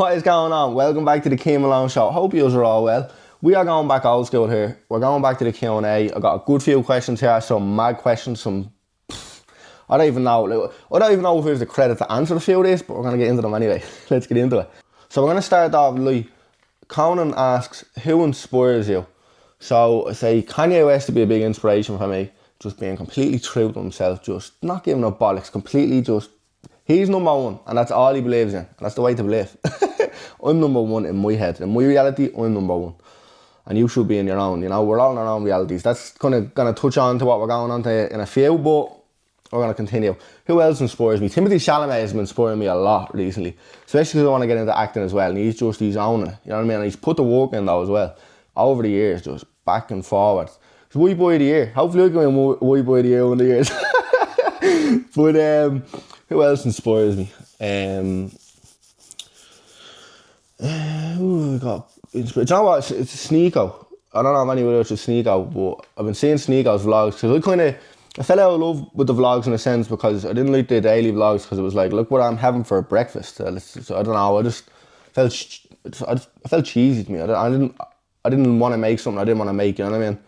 What is going on? Welcome back to the Cian Malone show. Hope you are all well. We are going back old school here. We're going back to the Q&A. I got a good few questions here, some mad questions, I don't even know if it was the credit to answer a few of these, but we're going to get into them anyway. Let's get into it. So we're going to start off, Conan asks, who inspires you? So I say Kanye West to be a big inspiration for me, just being completely true to himself, just not giving up bollocks, completely just, he's number one, and that's all he believes in, and that's the way to believe. I'm number one in my head. In my reality, I'm number one. And you should be in your own, we're all in our own realities. That's gonna touch on to what we're going on to in a few, but we're going to continue. Who else inspires me? Timothée Chalamet has been inspiring me a lot recently, especially because I want to get into acting as well, and he's owning it, you know what I mean? And he's put the work in though as well, over the years, just back and forward. He's White Boy of the Year. Hopefully I can win White Boy of the Year one of the years. But who else inspires me? Who got inspired? Do you know what? It's Sneeko. I don't know if anyone else is Sneeko, but I've been seeing Sneeko's vlogs, because I fell out of love with the vlogs in a sense, because I didn't like the daily vlogs, because it was like, look what I'm having for breakfast. So I don't know, I felt cheesy to me. I didn't want to make something I didn't want to make, you know what I mean?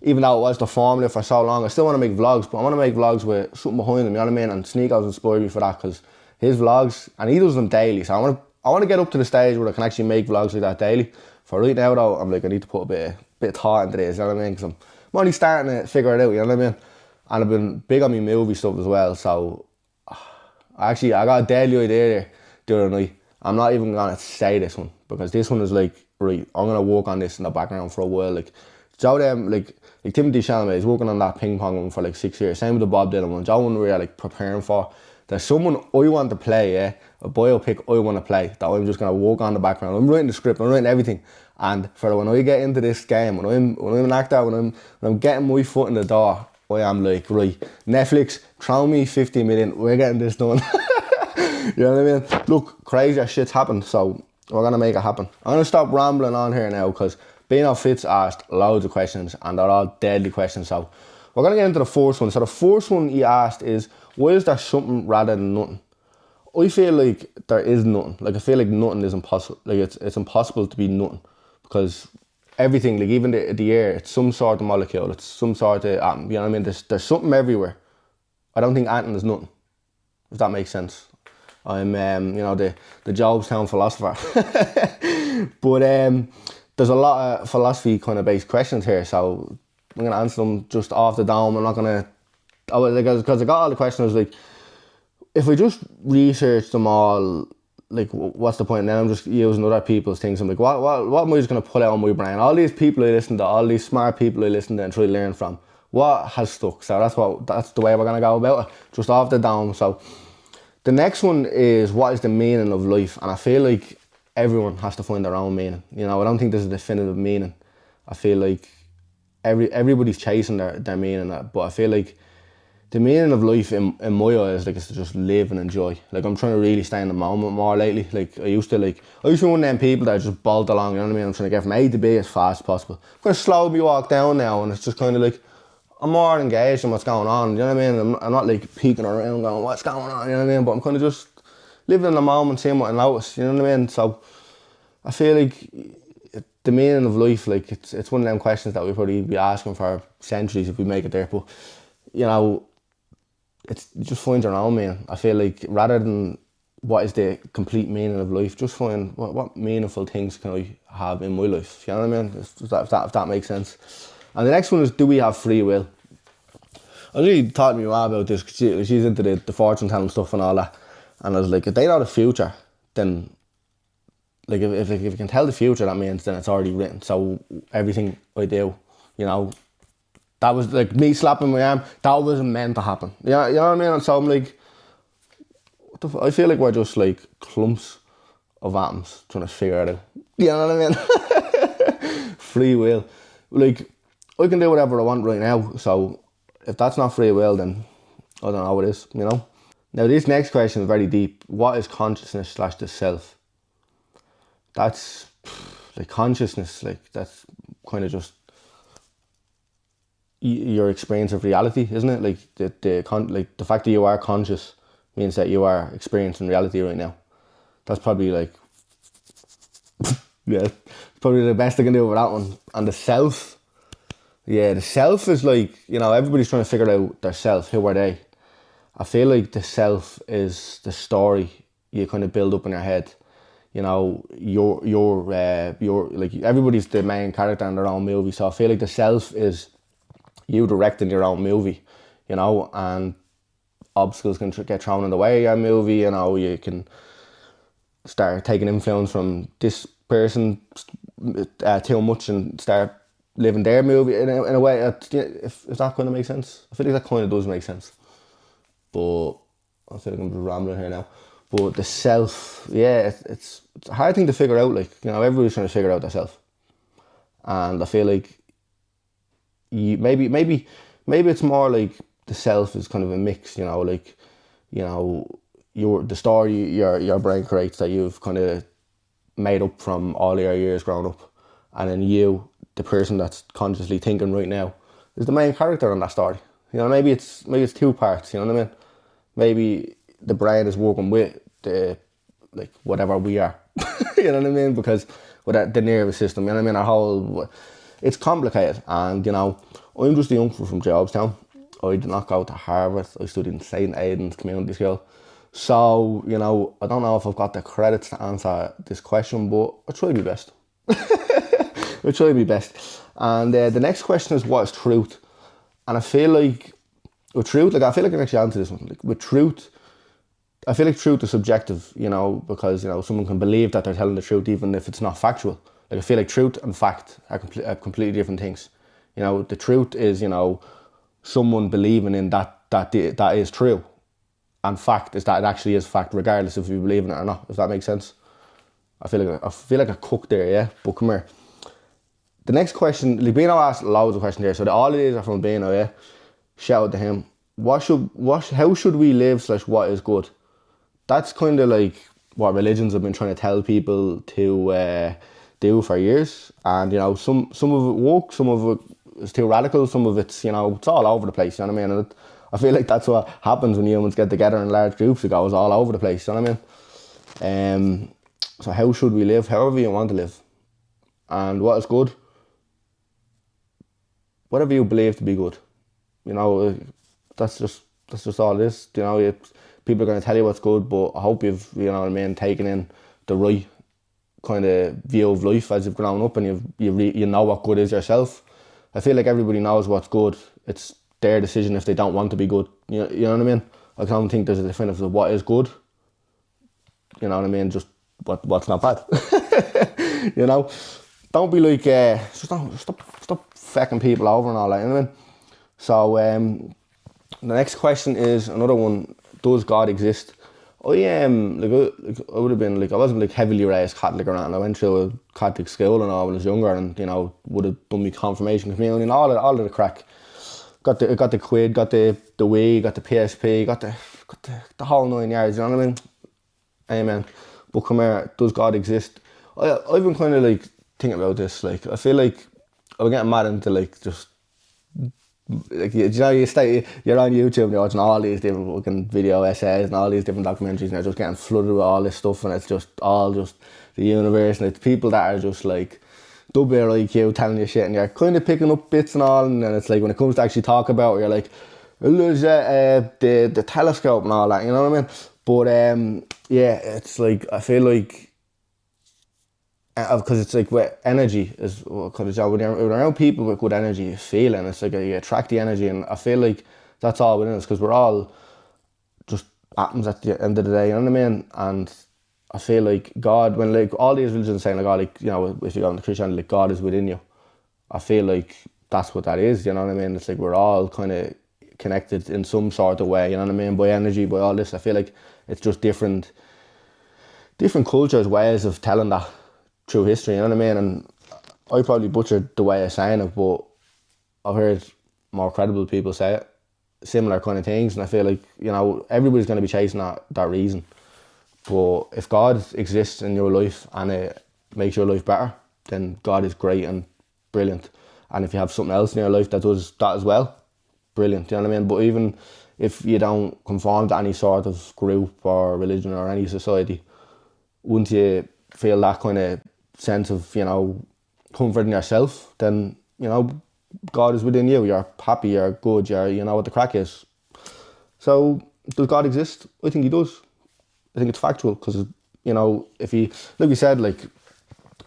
Even though it was the formula for so long, I still want to make vlogs, but I want to make vlogs with something behind them, you know what I mean? And Sneeko's inspired me for that, because his vlogs, and he does them daily, so I want to get up to the stage where I can actually make vlogs like that daily. For right now though, I'm like, I need to put a bit of thought into this, you know what I mean? Because I'm only starting to figure it out, you know what I mean? And I've been big on my movie stuff as well, so I got a deadly idea there the other night. I'm not even going to say this one, because this one is like, right, I'm going to work on this in the background for a while. Like Timothée Chalamet is working on that ping pong one for like 6 years. Same with the Bob Dylan one. Joe one we're like preparing for. There's someone I want to play, a biopic I want to play, that I'm just going to work on the background. I'm writing the script, I'm writing everything. And for when I get into this game, when I'm an actor, when I'm getting my foot in the door, I am like, right, Netflix, throw me 50 million, we're getting this done. You know what I mean? Look, crazy shit's happened, so we're going to make it happen. I'm going to stop rambling on here now, because Bino Fitz asked loads of questions, and they're all deadly questions, so we're going to get into the first one. So the first one he asked is, why is there something rather than nothing? I feel like there is nothing. Like, I feel like nothing is impossible. Like, it's impossible to be nothing, because everything, like even the air, it's some sort of molecule, it's some sort of atom, you know what I mean? There's something everywhere. I don't think anything is nothing, if that makes sense. I'm, the Jobstown philosopher. But there's a lot of philosophy kind of based questions here, so I'm going to answer them just off the dome. I'm not going to, because I got all the questions, like, if I just research them all, like, what's the point? Now I'm just using other people's things. I'm like, what am I just going to pull out of my brain? All these people I listen to, all these smart people I listen to and try to learn from, what has stuck? So that's the way we're going to go about it, just off the dome. So the next one is, what is the meaning of life? And I feel like everyone has to find their own meaning. I don't think there's a definitive meaning. I feel like everybody's chasing their meaning, but I feel like the meaning of life in my eyes, like, is to just live and enjoy. Like, I'm trying to really stay in the moment more lately. Like, I used to be one of them people that just bolt along, you know what I mean? I'm trying to get from A to B as fast as possible. I'm going to slow me walk down now, and it's just kind of like, I'm more engaged in what's going on, you know what I mean? I'm not like peeking around going, what's going on, you know what I mean? But I'm kind of just living in the moment, seeing what I notice, you know what I mean? So I feel like the meaning of life, like, it's one of them questions that we'll probably be asking for centuries if we make it there. But, it's just find your own meaning. I feel like, rather than what is the complete meaning of life, just find what meaningful things can I have in my life. You know what I mean? If that makes sense. And the next one is, do we have free will? I really thought to me about this, because she's into the fortune telling stuff and all that. And I was like, if they know the future, then, like, if you can tell the future, that means then it's already written. So everything I do, that was like me slapping my arm, that wasn't meant to happen. Yeah, you know what I mean? And so I'm like, I feel like we're just like clumps of atoms trying to figure it out. You know what I mean? Free will. Like, I can do whatever I want right now, so if that's not free will, then I don't know what is, Now, this next question is very deep. What is consciousness / the self? That's, like, consciousness, like, that's kind of just your experience of reality, isn't it? Like, the fact that you are conscious means that you are experiencing reality right now. That's probably like Yeah, probably the best I can do with that one. And the self. Yeah, the self is like, everybody's trying to figure out their self. Who are they? I feel like the self is the story you kind of build up in your head. You're like, everybody's the main character in their own movie. So I feel like the self is you directing your own movie, and obstacles can get thrown in the way of your movie. You can start taking influence from this person too much and start living their movie in a way. If that kind of makes sense, I feel like that kind of does make sense. But I feel like I'm just rambling here now. But the self, yeah, it's a hard thing to figure out. Like, everybody's trying to figure out their self, and I feel like maybe it's more like the self is kind of a mix. The story your brain creates that you've kind of made up from all your years growing up, and then you, the person that's consciously thinking right now, is the main character in that story. Maybe it's 2 parts. You know what I mean? Maybe the brain is working with the, like, whatever we are. You know what I mean? Because with the nervous system, you know what I mean? Our whole, it's complicated. And I'm just a youngster from Jobstown. I did not go to Harvard. I studied in St. Aidan's Community School. So, I don't know if I've got the credits to answer this question, but I'll try my best. I'll try my best. And the next question is, what is truth? And I feel like with truth, I feel like I can actually answer this one. Like, with truth, I feel like truth is subjective, because, someone can believe that they're telling the truth even if it's not factual. Like, I feel like truth and fact are completely different things. The truth is, someone believing in that is true. And fact is that it actually is fact, regardless if you believe in it or not, if that makes sense. I feel like a cook there, yeah? But come here. The next question, like, Bino asked loads of questions there, so all of these are from Bino, yeah? Shout out to him. How should we live / what is good? That's kind of like what religions have been trying to tell people to do for years. And, some of it works, some of it is too radical, some of it's, it's all over the place, you know what I mean? And I feel like that's what happens when humans get together in large groups. It goes all over the place, you know what I mean? So how should we live? However you want to live. And what is good? Whatever you believe to be good. That's just all it is. People are going to tell you what's good, but I hope you've, taken in the right kind of view of life as you've grown up, and you know what good is yourself. I feel like everybody knows what's good. It's their decision if they don't want to be good. You know what I mean? I don't think there's a definitive of what is good. You know what I mean? Just what's not bad. Don't be like, just stop fucking people over and all that, you know what I mean? So, the next question is another one. Does God exist? I would have been like, I wasn't like heavily raised Catholic or anything. I went through a Catholic school and all when I was younger, and would have done my confirmation communion and all of the crack. Got the quid, got the Wii, got the PSP, got the whole 9 yards. You know what I mean? Amen. But come here, does God exist? I've been kind of like thinking about this. Like, I feel like I'm getting mad into like just. Like, you're on YouTube and you're watching all these different fucking video essays and all these different documentaries, and you're just getting flooded with all this stuff, and it's just all just the universe, and it's people that are just like double IQ telling you shit, and you're kind of picking up bits and all, and then it's like when it comes to actually talk about it, you're like, there's the telescope and all that, you know what I mean? But yeah, it's like, I feel like, because it's like with energy is when you're around people with good energy, you feel, and it's like you attract the energy, and I feel like that's all within us, because we're all just atoms at the end of the day, you know what I mean? And I feel like God, when like all these religions saying like, oh, like, if you go into Christianity, like God is within you, I feel like that's what that is, you know what I mean? It's like we're all kind of connected in some sort of way, you know what I mean? By energy, by all this. I feel like it's just different cultures, ways of telling that through history, you know what I mean? And I probably butchered the way of saying it, but I've heard more credible people say it, similar kind of things, and I feel like, everybody's going to be chasing that reason. But if God exists in your life and it makes your life better, then God is great and brilliant. And if you have something else in your life that does that as well, brilliant, you know what I mean? But even if you don't conform to any sort of group or religion or any society, once you feel that kind of sense of, you know, comfort in yourself, then, you know, God is within you. You're happy, you're good, you know what the crack is. So, does God exist? I think he does. I think it's factual, because, you know, if he, like we said, like,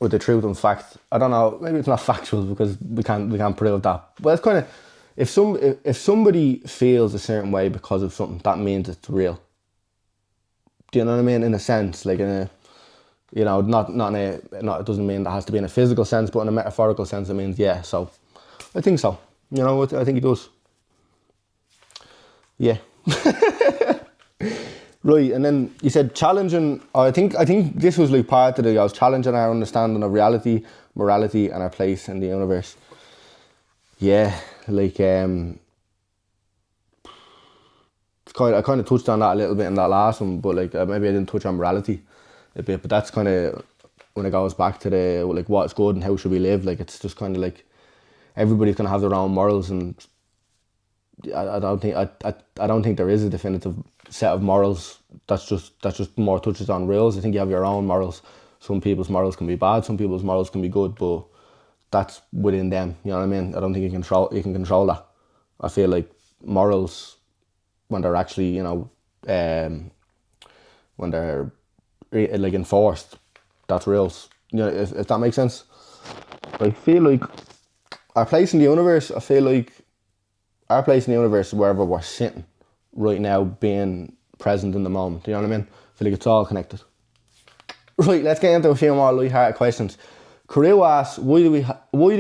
with the truth and fact, I don't know, maybe it's not factual because we can't prove that. But it's kind of, if somebody feels a certain way because of something, that means it's real. Do you know what I mean? In a sense, like in a, you know, not it doesn't mean that has to be in a physical sense, but in a metaphorical sense, it means, yeah. So, I think so. You know, I think he does. Yeah. Right, and then you said challenging. I think this was like part of I was challenging our understanding of reality, morality, and our place in the universe. Yeah, like I kind of touched on that a little bit in that last one, but like maybe I didn't touch on morality a bit. But that's kind of when it goes back to the like what's good and how should we live. Like it's just kind of like everybody's gonna have their own morals, and I don't think there is a definitive set of morals. That's just more touches on rules. I think you have your own morals. Some people's morals can be bad, some people's morals can be good, but that's within them. You know what I mean? I don't think you can control that. I feel like morals, when they're actually, you know, when they're like enforced, that's rules. You know, if that makes sense. I feel like our place in the universe. I feel like our place in the universe is wherever we're sitting right now, being present in the moment. Do you know what I mean? I feel like it's all connected. Right, let's get into a few more light-hearted questions. Carew asks, why do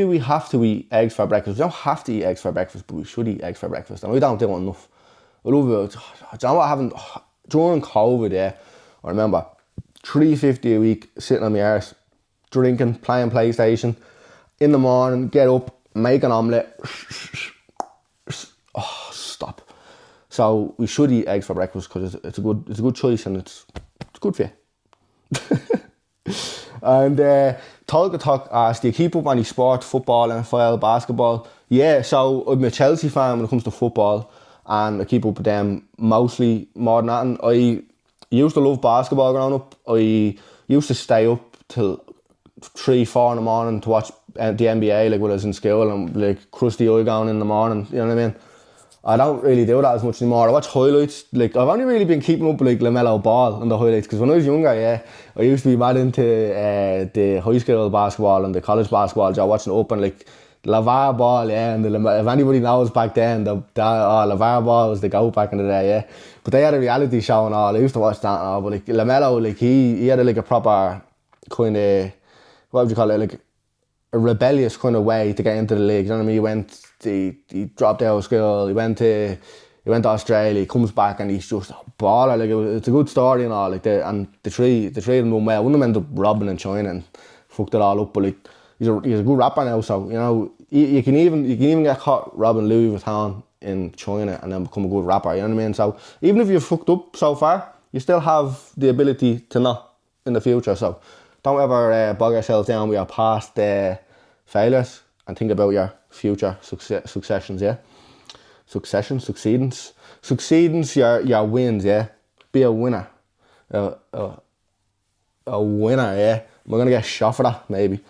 we have to eat eggs for breakfast? We don't have to eat eggs for breakfast, but we should eat eggs for breakfast, and we don't do it enough. I love it. Do you know what during COVID? Yeah, I remember $3.50 a week sitting on my arse, drinking, playing PlayStation. In the morning, get up, make an omelette. Oh, stop. So we should eat eggs for breakfast because it's a good choice, and it's good for you. And Talk asked, do you keep up any sport, football, NFL, basketball? Yeah, so I'm a Chelsea fan when it comes to football, and I keep up with them mostly more than that. I used to love basketball growing up. I used to stay up till 3-4 in the morning to watch the NBA, like when I was in school, and like crusty eye going in the morning, you know what I mean? I don't really do that as much anymore. I watch highlights. Like I've only really been keeping up with like LaMelo Ball and the highlights, because when I was younger, yeah, I used to be mad into the high school basketball and the college basketball. Just watching it up, and like LaVar Ball, yeah, and if anybody knows back then, LaVar Ball was the GOAT back in the day, yeah. But they had a reality show and all. I used to watch that and all. But like LaMelo, like he had a proper kind of, what would you call it, like a rebellious kind of way to get into the league. You know what I mean? He dropped out of school. He went to Australia. He comes back and he's just a baller. Like it's a good story and all. Like the three of them done well. One of them ended up robbing in China and fucked it all up. But like he's a good rapper now. So you know you can even get caught robbing Louis Vuitton in China and then become a good rapper. You know what I mean? So even if you've fucked up so far, you still have the ability to not in the future. So don't ever bog yourself down with your past failures, and think about your future successions, yeah? Succeedings, your wins, yeah? Be a winner. A winner, yeah? We're going to get shot for that, maybe.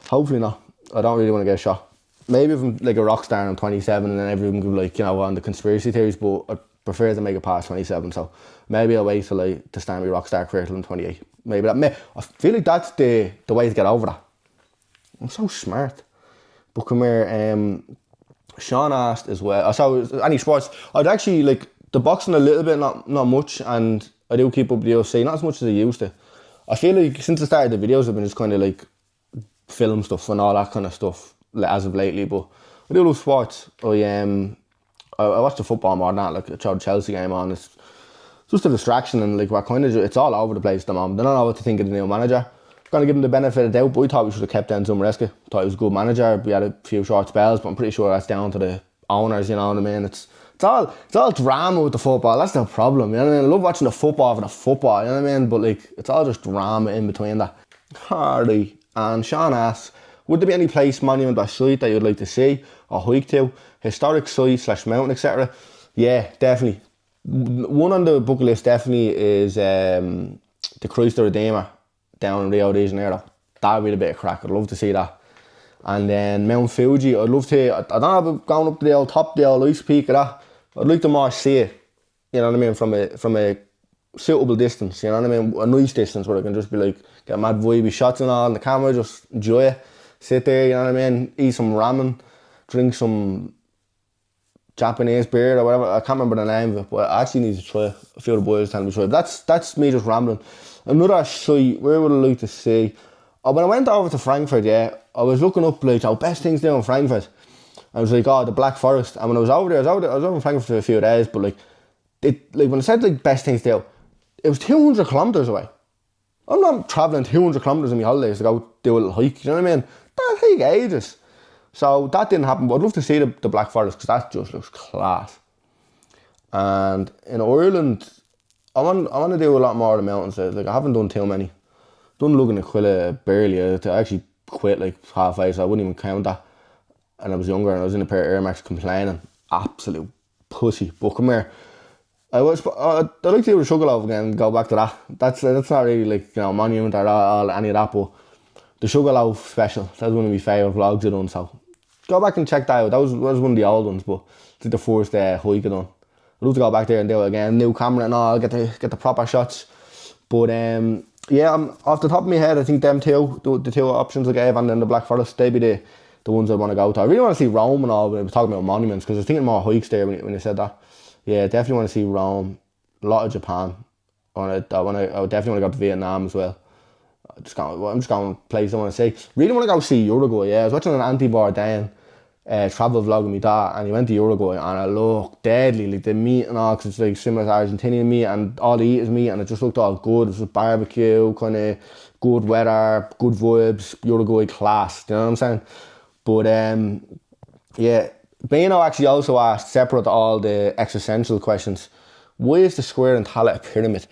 Hopefully not. I don't really want to get shot. Maybe if I'm like a rock star and I'm 27 and then everyone could be like, you know, on the conspiracy theories, but I prefer to make it past 27, so maybe I'll wait till to start my rock star career till I'm 28. Maybe I feel like that's the way to get over that. I'm so smart. But come here, Sean asked as well. So any sports? I'd actually like the boxing a little bit, not much, and I do keep up with the UFC, not as much as I used to. I feel like since I started the videos, I've been just kind of like film stuff and all that kind of stuff as of lately. But I do love sports. I watch the football more than that. Like I throw the Chelsea game on. It's just a distraction, and like it's all over the place at the moment. I don't know what to think of the new manager. Going to give him the benefit of the doubt, but we thought we should have kept Enzo Maresca. Thought he was a good manager. We had a few short spells, but I'm pretty sure that's down to the owners, you know what I mean? It's all drama with the football. That's the problem, you know what I mean? I love watching the football for the football, you know what I mean? But like, it's all just drama in between that. Hardy. And Sean asks, would there be any place, monument or site that you'd like to see or hike to? Historic site / mountain, etc.? Yeah, definitely. One on the bucket list definitely is the Christ the Redeemer down in Rio de Janeiro. that'd be a bit of crack. I'd love to see that. And then Mount Fuji, I'd love to, I don't know about going up to the old top, the old ice peak of that. I'd like to more see it, you know what I mean, from a suitable distance, you know what I mean, a nice distance where I can just be like, get mad vibey shots and all on the camera, just enjoy it, sit there, you know what I mean, eat some ramen, drink some Japanese beer or whatever. I can't remember the name of it, but I actually need to try it. A few of the boys telling me to try it. That's me just rambling. Another site, where would I like to see? Oh, when I went over to Frankfurt, yeah, I was looking up like best things there in Frankfurt. I was like, oh, the Black Forest. And when I was over there, I was over in Frankfurt for a few days, but like when I said like best things there, it was 200 kilometres away. I'm not travelling 200 kilometres on my holidays to go do a little hike, you know what I mean? That take ages. So that didn't happen, but I'd love to see the Black Forest because that just looks class. And in Ireland, I want to do a lot more of the mountains. Like I haven't done too many. Done Lugan and Quilla barely. I actually quit like halfway, so I wouldn't even count that. And I was younger and I was in a pair of Air Max complaining. Absolute pussy. But come here. I'd like to do the Sugarloaf again and go back to that. That's not really like, you know, monument or any of that, but the Sugarloaf special, that's one of my favourite vlogs I've done, so go back and check that out. That was one of the old ones, but it's the first hike I done. I'd love to go back there and do it again. New camera and all, get the proper shots. But yeah, I'm off the top of my head, I think them two, the two options I gave, and then the Black Forest, they'd be the ones I want to go to. I really want to see Rome and all, when I was talking about monuments, because I was thinking more hikes there when you said that. Yeah, definitely want to see Rome, a lot of Japan. I definitely want to go to Vietnam as well. I'm just going to places I want to see. Really want to go see Uruguay, yeah. I was watching an Anti Bourdain travel vlog with my dad, and he went to Uruguay, and it looked deadly, like the meat and all, because it's like similar to Argentinian meat, and all they eat is meat, and it just looked all good. It was barbecue, kind of good weather, good vibes, Uruguay class, you know what I'm saying? But yeah, Bino actually also asked, separate to all the existential questions, why is the square in Tallaght a pyramid?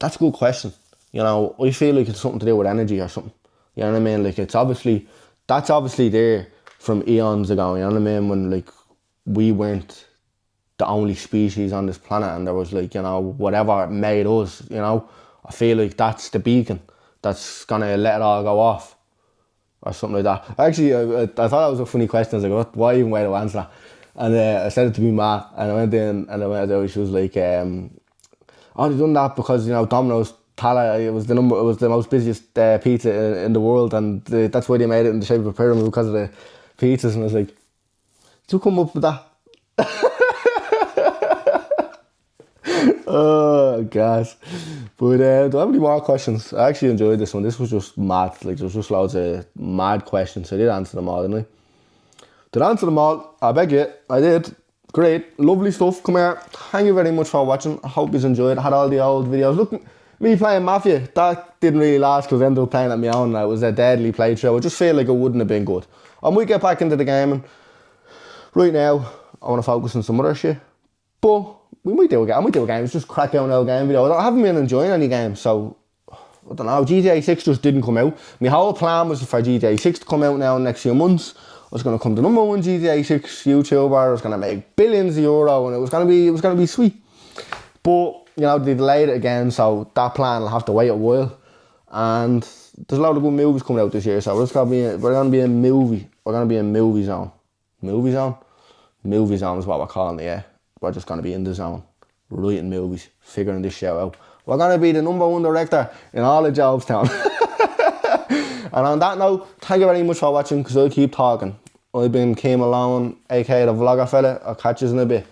That's a good question. You know, I feel like it's something to do with energy or something. You know what I mean? Like that's obviously there from eons ago, you know what I mean? When like we weren't the only species on this planet and there was like, you know, whatever made us, you know, I feel like that's the beacon that's gonna let it all go off. Or something like that. Actually, I thought that was a funny question. I was like, why even wait to answer that? And I said it to my ma, and I went in, and I went there, she was like, oh, they done that because, you know, Domino's Tallaght, it was the most busiest pizza in the world, and that's why they made it in the shape of a pyramid, because of the pizzas. And I was like, did you come up with that? Oh gosh. But do I have any more questions? I actually enjoyed this one. This was just mad. Like there was just loads of mad questions. I did answer them all, didn't I? Did I answer them all? I beg you, I did. Great, lovely stuff. Come here. Thank you very much for watching. I hope you enjoyed. I had all the old videos. Look, me playing Mafia, that didn't really last because I ended up playing at my own. It was a deadly playthrough. I just feel like it wouldn't have been good. I might get back into the gaming. Right now, I want to focus on some other shit. But I might do a game. It's just crack out an old game video. I haven't been enjoying any games, so I don't know. GTA 6 just didn't come out. My whole plan was for GTA 6 to come out now in the next few months. I was going to come to #1 GTA 6 YouTuber. I was going to make billions of euro, and it was going to be sweet. But you know, they delayed it again, so that plan will have to wait a while. And there's a lot of good movies coming out this year, so we're going to be in movie. We're going to be in movie zone. Movie zone? Movie zone is what we're calling it, yeah. We're just going to be in the zone, writing movies, figuring this show out. We're going to be the #1 director in all of Jobstown. And on that note, thank you very much for watching, because I'll keep talking. I've been Cian Malone, aka the Vlogger Fella. I'll catch you in a bit.